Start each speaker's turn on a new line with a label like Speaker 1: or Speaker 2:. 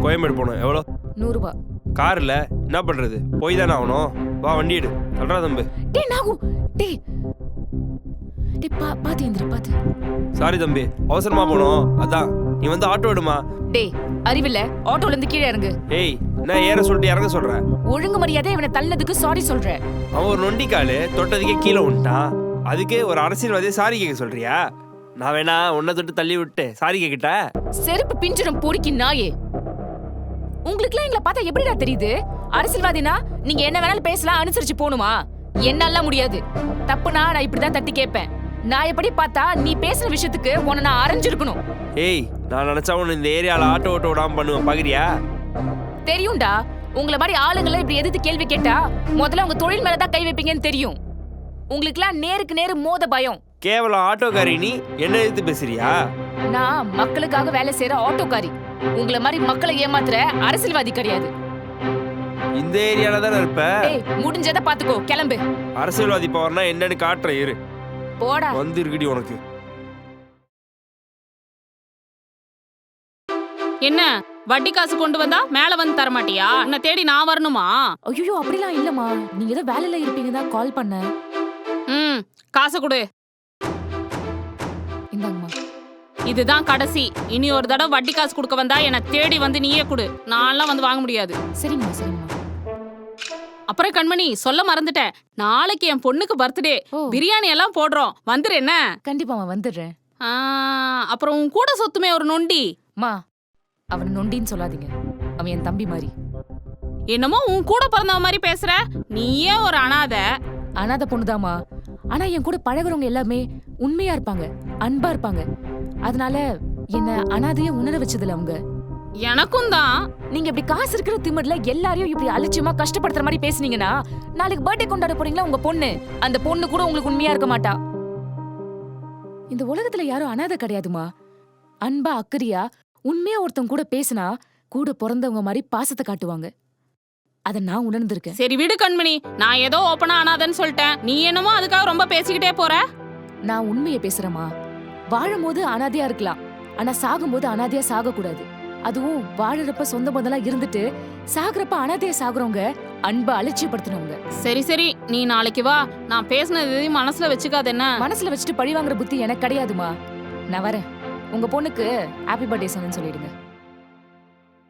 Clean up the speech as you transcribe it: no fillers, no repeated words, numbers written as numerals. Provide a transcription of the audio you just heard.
Speaker 1: கோயம்பேடு போகணும். எவ்வளோ?
Speaker 2: 100 ரூபாய்.
Speaker 1: கார் இல்ல, என்ன பண்றது? போய் தானே ஆகணும். வா வண்டி எடு. சொல்றா தம்பி.
Speaker 2: டேய் நாகு, டேய் டேய் பாத்து எந்திரி பாத்து.
Speaker 1: சாரி தம்பி, அவசரமா போனோம். அதான் நீ வந்து ஆட்டோ எடுமா.
Speaker 2: டேய் அறிவில்ல, ஆட்டோல இருந்து கீழே இறங்கு.
Speaker 1: ஏய் நான் ஏற சொல்லிட்டு இறங்க சொல்றேன்.
Speaker 2: ஒழுங்கு மரியாதை இவனை தள்ளதுக்கு சாரி சொல்றேன்.
Speaker 1: அவன் ஒரு நொண்டிக்காலு தொட்டதுக்கே கீழே விட்டான். அதுக்கே ஒரு அரசியல்வாதியை சாரி கேட்க சொல்றியா? நான் வேணா உன்னை தொட்டு தள்ளி விட்டு சாரி கேக்கிட்ட
Speaker 2: செருப்பு பிஞ்சிடும் பொறுக்கி நாயே. உங்களுக்குலாம் எங்களை பார்த்தா எப்படிடா தெரியுது? அரசியல்வாதினா நீங்க என்ன வேணாலும் பேசலாம், அனுசரிச்சு போணுமா? என்னால முடியாது. தப்புனா நான் இப்படிதான் தட்டி கேட்பேன். நான் எப்படி பார்த்தா நீ பேசுற விஷயத்துக்கு உன்னை நான் அரைஞ்சிருக்கணும்.
Speaker 1: ஏய் நான் நினைச்சா உன்னை இந்த ஏரியால ஆட்டோ ஓட்ட விடாம பண்ணுவேன். பாக்குறியா?
Speaker 2: தெரியும்டா, உங்களை மாதிரி ஆளுங்களை இப்படி எதிர்த்து கேள்வி கேட்டா முதல்ல உங்க தொழில் மேலதான் கை வைப்பீங்கன்னு தெரியும். உங்களுக்குலாம் நேருக்கு நேரு மோத பயம்.
Speaker 1: கேவலம் ஆட்டோக்காரி நீ என்ன எதிர்த்து பேசுறியா?
Speaker 2: நான் மக்களுக்காக வேலை செய்யற ஆட்டோக்காரி. உங்களை மாதிரி மக்களை ஏமாத்துற அரசியல்வாதி கிடையாது.
Speaker 1: இந்த ஏரியால தானே இருப்ப.
Speaker 2: ஏய் முடிஞ்சத பாத்துக்கோ, கிளம்பு.
Speaker 1: அரசியல்வாதி பவர்னா என்னன்னு காட்டுறேன் இரு.
Speaker 2: போடா.
Speaker 1: வந்து இருக்குடி உனக்கு.
Speaker 3: என்ன வட்டி காசு கொண்டு வந்தா மேல வந்து தர மாட்டியா? உன்னை தேடி நான் வரணுமா?
Speaker 2: ஐயோ அப்படிலாம் இல்லம்மா, நீங்க ஏதோ வேலையில இருப்பீங்க தான் கால் பண்ணேன்.
Speaker 3: காசு கொடு.
Speaker 2: இந்தாங்கம்மா.
Speaker 3: இதுதான் கடைசி. இனி ஒரு தடவை வட்டி காசு கொடுக்க வந்தா என்னை தேடி வந்து நீயே கொடு. நான்லாம் வந்து வாங்க முடியாது.
Speaker 2: சரிம்மா சரிம்மா.
Speaker 3: அப்புறம் கண்மணி சொல்ல மறந்துட்டேன், நாளைக்கு என் பொண்ணுக்கு பர்த்டே. பிரியாணி எல்லாம் போடுறோம், வந்துரு என்ன?
Speaker 2: கண்டிப்பாமா வந்துடுறேன்.
Speaker 3: அப்புறம் உன் கூட சொத்துமே ஒரு நொண்டி.
Speaker 2: மா அவனை நொண்டின்னு சொல்லாதீங்க, அவன் என் தம்பி மாதிரி.
Speaker 3: என்னமோ உன் கூட பிறந்தவ மாதிரி பேசுற. நீயே ஒரு அனாதை.
Speaker 2: அனாதை பொண்ணுதாமா. ஆனா என் கூட பழகுறவங்க எல்லாமே உண்மையா இருப்பாங்க, அன்பா இருப்பாங்க. அதனால என்ன அனாதையா உணர வச்சதுல அவங்க.
Speaker 3: எனக்கும் தான்.
Speaker 2: நீங்க இப்படி காசு இருக்கிற திமிர்ல எல்லாரையும் இப்படி அலட்சியமா கஷ்டப்படுத்துற மாதிரி பேசுனீங்கன்னா நாளைக்கு பர்த்டே கொண்டாட போறீங்களா உங்க பொண்ணு, அந்த பொண்ணு கூட உங்களுக்கு உண்மையா இருக்க மாட்டா. இந்த உலகத்துல யாரும் அனாதை கிடையாதுமா. அன்பா அக்கறியா உண்மையா ஒருத்தவங்க கூட பேசினா கூட பிறந்தவங்க மாதிரி பாசத்தை காட்டுவாங்க. அத நான் உணர்ந்திருக்கேன்.
Speaker 3: சரி விடு கண்மணி, நான் ஏதோ ஓப்பனா அனாதைன்னு சொல்லிட்டேன். நீ என்னமோ அதுக்காக ரொம்ப பேசிக்கிட்டே போற.
Speaker 2: நான் உண்மையை பேசுறேமா. வாழும் போது அனாதையா இருக்கலாம், ஆனா சாகும் போது அனாதையா சாக கூடாது. அதுவும் வாழறப்ப சொந்த பந்தெல்லாம் இருந்துட்டு சாகுறப்ப அனாதையா சாகுறவங்க அன்பை அலட்சியப்படுத்துறவங்க.
Speaker 3: சரி சரி, நீ நாளைக்கு வா. நான் பேசினது எதையும் மனசுல வச்சுக்காத என்ன?
Speaker 2: மனசுல வச்சுட்டு பழி வாங்குற புத்தி எனக்கு கிடையாதுமா. நான் வரேன். உங்க பொண்ணுக்கு ஹாப்பி பர்த்டே சொன்னு சொல்லிடுங்க.